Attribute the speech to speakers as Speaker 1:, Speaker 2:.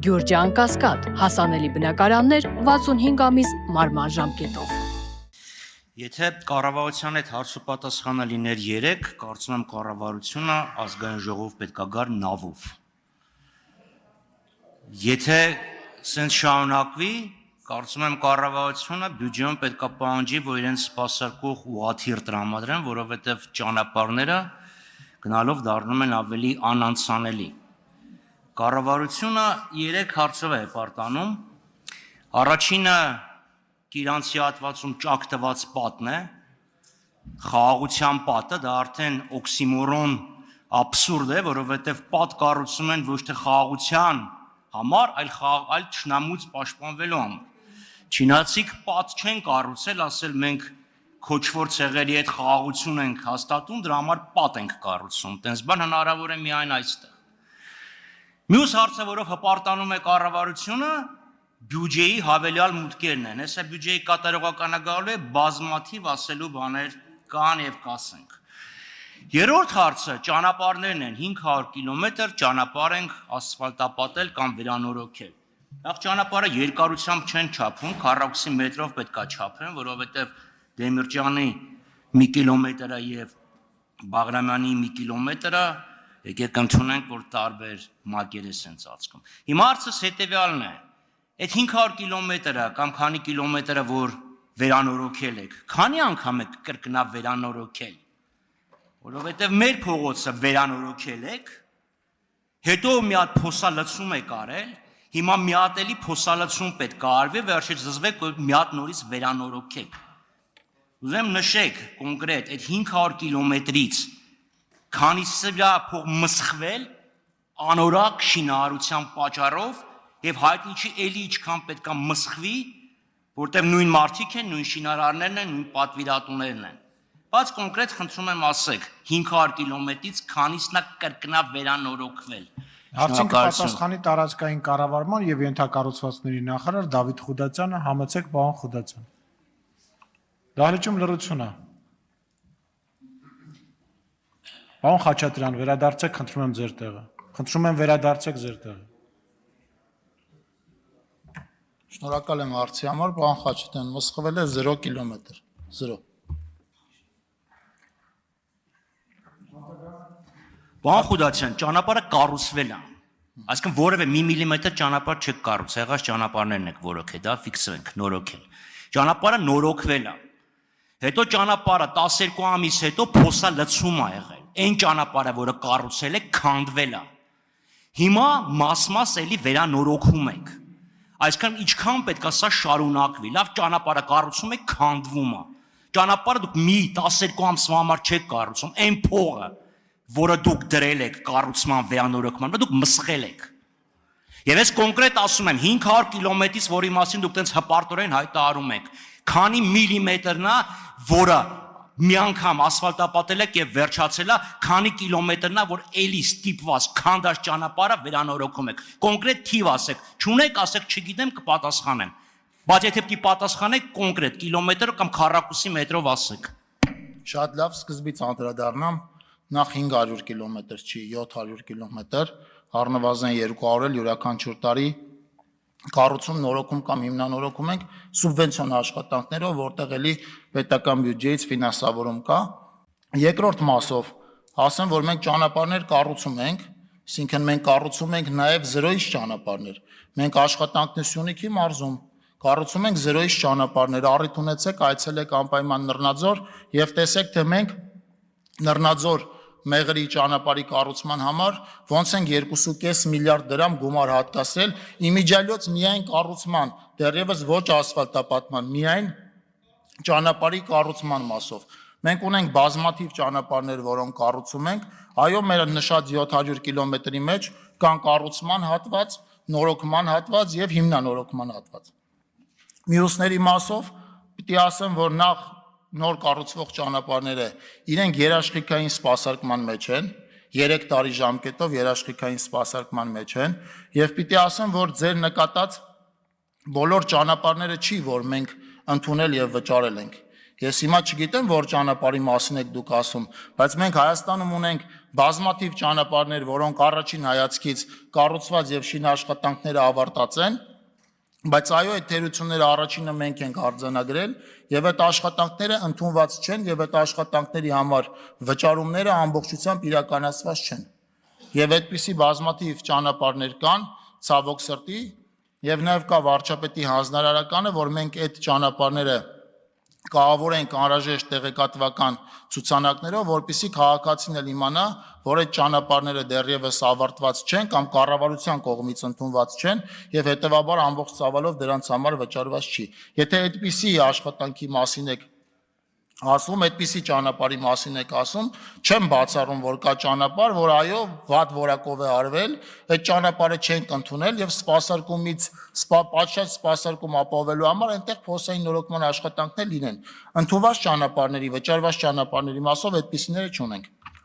Speaker 1: Գյուրջան Կասկադ, հասանելի բնակարաններ 65 ամիս մարման ժամկետով։
Speaker 2: Եթե կառավարության հետ հարցուպատասխանը լիներ 3, կարծում եմ կառավարությունը ազգային ժողով պետք է գար նավով։ Եթե սենց շարունակվի, կարծում եմ կառավարությունը բյուջեում պետք է պահանջի, որ իրենց սպասարկող ուղղաթիռ տրամադրեն, որովհետև ճանապարհները գնալով դառնում են ավելի անանցանելի։ Կառավարությունը 3 հարցով է պարտանում։ Առաջինը Իրանցի հատվածում ճակ տված պատն է, խաղաղության պատը, դա արդեն օքսիմորոն աբսուրդ է, որովհետև պատ կառուցում են ոչ թե խաղաղության համար, այլ թշնամուց պաշտպանվելու համար։ Չինացիք պատ չեն կառուցել, ասել մենք քոչվոր ցեղերի հետ խաղաղություն ենք հաստատում, դրա համար պատ ենք կառուցում, տենց բան հնարավոր է միայն այստեղ։ Մյուս հարցը, որով հպարտանում է կառավարությունը, բյուջեի հավելյալ մուտքերն են։ Հեսա բյուջեի կատարողականը գալու է բազմաթիվ ասելու բաներ կան եւ կասենք։ Երրորդ հարցը ճանապարհներն են, 500 կիլոմետր ճանապարհ ենք ասֆալտապատել կամ վերանորոգել։ Նախ ճանապարհը երկարությամբ չեն չափում, քառակուսի մետրով պետքա չափեն, որովհետեւ Դեմիրճյանի 1 կիլոմետրը եւ Բաղրամյանի 1 կիլոմետրը եկեք ընդունենք, որ տարբեր մակեր է սենց ծածկում։ Հիմա հարցս հետեւյալն է. Այդ 500 կիլոմետրը կամ քանի կիլոմետրը, որ վերանորոգել եք, քանի անգամ եք կրկնավ վերանորոգել, որովհետև մեր փողոցը վերանորոգել եք, հետո մի հատ փոսալցում եք արել, հիմա մի հատ էլի փոսալցում պետք է արվի, վերջից զզվեք, որ մի հատ նորից վերանորոգեք։ Ուզեմ նշեք կոնկրետ այդ 500 կիլոմետրից քանիսը փող մսխվել անորակ շինարարության պատճառով եւ հայտնի չի էլի ինչքան պետքա մսխվի, որտեղ նույն մարդիկ են, նույն շինարարներն են, նույն պատվիրատուներն են։ Բայց կոնկրետ խնդրում եմ ասեք 500 կիլոմետրից քանիսն է կրկնա վերանորոգվել։
Speaker 3: Հարցին պատասխանի տարածքային կառավարման եւ ենթակառուցվածքների նախարար Դավիթ Խուդացյանը, համեցեք պարոն Խուդացյան։ Դահլիճում լռություն է։ Պարոն Խաչատրյան, վերադարձեք, խնդրում եմ ձեր տեղը։ Խնդրում եմ վերադարձեք ձեր տեղը։
Speaker 4: Շնորհակալ եմ հարցի համար, պարոն Խաչատրյան, մսխվել է 0 կիլոմետր, 0։
Speaker 2: Պարոն Խուդացյան, ճանապարհը կառուցվել է։ Այսինքն որևէ 1 միլիմետր ճանապարհ չեք կառուցել, եղած ճանապարհներն եք որոքել, դա ֆիքսենք, նորոգել։ Ճանապարհը նորոգվել է։ Հետո ճանապարհը 12 ամիս հետո փոսալցում է եղել։ Այն ճանապարհը, որը կառուցել եք, քանդվել է։ Հիմա մաս-մաս էլի վերանորոգում եք։ Այսինքն ինչքան պետք է սա շարունակվի։ Լավ ճանապարհը կառուցում եք, քանդվում է։ Ճանապարհը դուք մի 12 ամսվա համար չեք կառուցում, այն փողը, որը դուք դրել եք կառուցման վերանորոգման, դուք մսխել եք։ Եվ ես կոնկրետ ասում եմ 500 կիլոմետրից, որի մասին դուք տենց հպարտորեն հայտարարում եք, քանի միլիմետրն է, որը մի անգամ ասֆալտապատել եք եւ վերջացել է, քանի կիլոմետրն է, որ էլի ստիպված քանդած ճանապարհը վերանորոգում եք։ Կոնկրետ թիվ ասեք, չունեք, ասեք, չգիտեմ, կպատասխանեմ։ Բայց եթե պիտի պատասխանեք կոնկրետ կիլոմետր կամ քառակուսի մետրով ասեք։
Speaker 4: Շատ լավ, սկզբից անդրադառնամ, նախ 500 կիլոմետր չի, 700 կիլոմետր, առնվազն 200 էլ յուրաքանչյուր տարի կառուցում, նորոգում կամ հիմնանորոգում ենք սուբվենցիոն աշխատանքներով, որտեղ էլի պետական բյուջեից ֆինանսավորում կա։ Երկրորդ մասով ասեմ, որ մենք ճանապարհներ կառուցում ենք, այսինքն մենք կառուցում ենք նաև 0-ից ճանապարհներ։ Մենք աշխատանքներ Սյունիքի մարզում կառուցում ենք 0-ից ճանապարհներ, առիթ ունեցեք, այցելեք անպայման Նռնաձոր եւ տեսեք, թե մենք Նռնաձոր Մեղրի ճանապարհի կառուցման համար ոնց են 2.5 միլիարդ դրամ գումար հատկացրել իմիջիալոց միայն կառուցման, դեռևս ոչ ասֆալտապատման, միայն ճանապարհի կառուցման մասով։ Մենք ունենք բազմաթիվ ճանապարհներ, որոնք կառուցում ենք, այո, մեր նշած 700 կիլոմետրի մեջ կան կառուցման հատված, նորոգման հատված եւ հիմնանորոգման հատված։ Մյուսների մասով պիտի ասեմ, որ նախ նոր կառուցվող ճանապարհները իրենք երաշխիքային սպասարկման մեջ են, 3 տարի ժամկետով երաշխիքային սպասարկման մեջ են, եւ պիտի ասեմ, որ ձեր նկատած բոլոր ճանապարհները չի, որ մենք ընդունել եւ վճարել ենք։ Ես հիմա չգիտեմ, որ ճանապարհի մասին եք դուք ասում, բայց մենք Հայաստանում ունենք բազմաթիվ ճանապարհներ, որոնք առաջին հայացքից կառուցված եւ շինաշխատանքները ավարտած են, բայց այո, այդ թերությունները առաջինը մենք ենք արձանագրել եւ այդ աշխատանքները ընդունված չեն եւ այդ աշխատանքների համար վճարումները ամբողջությամբ իրականացված չեն։ Եվ այդպիսի բազմաթիվ ճանապարհներ կան, ցավոք սրտի, եւ նաեւ կա վարչապետի հանձնարարականը, որ մենք այդ ճանապարհները կահավորենք անհրաժեշտ տեղեկատվական ցուցանակներով, որպեսզի քաղաքացին էլ իմանա, որ այդ ճանապարհները դեռևս ավարտված չեն կամ կառավարության կողմից ընդունված չեն եւ հետեւաբար ամբողջ ծավալով դրանց համար վճարված չի։ Եթե այդպիսի աշխատանքի մասին եք ասում, այդպիսի ճանապարհի մասին եք ասում, չեմ բացառում, որ կա ճանապարհ, որ այո, վատ որակով է արվել, այդ ճանապարհը չենք ընդունել եւ սպասարկումից պատշաճ սպասարկում ապահովելու համար այնտեղ փոսային նորոգման աշխատանքներ լինեն։ Ընդունված ճանապարհների, վճարված ճանապարհների մասով այդպիսիները չունենք։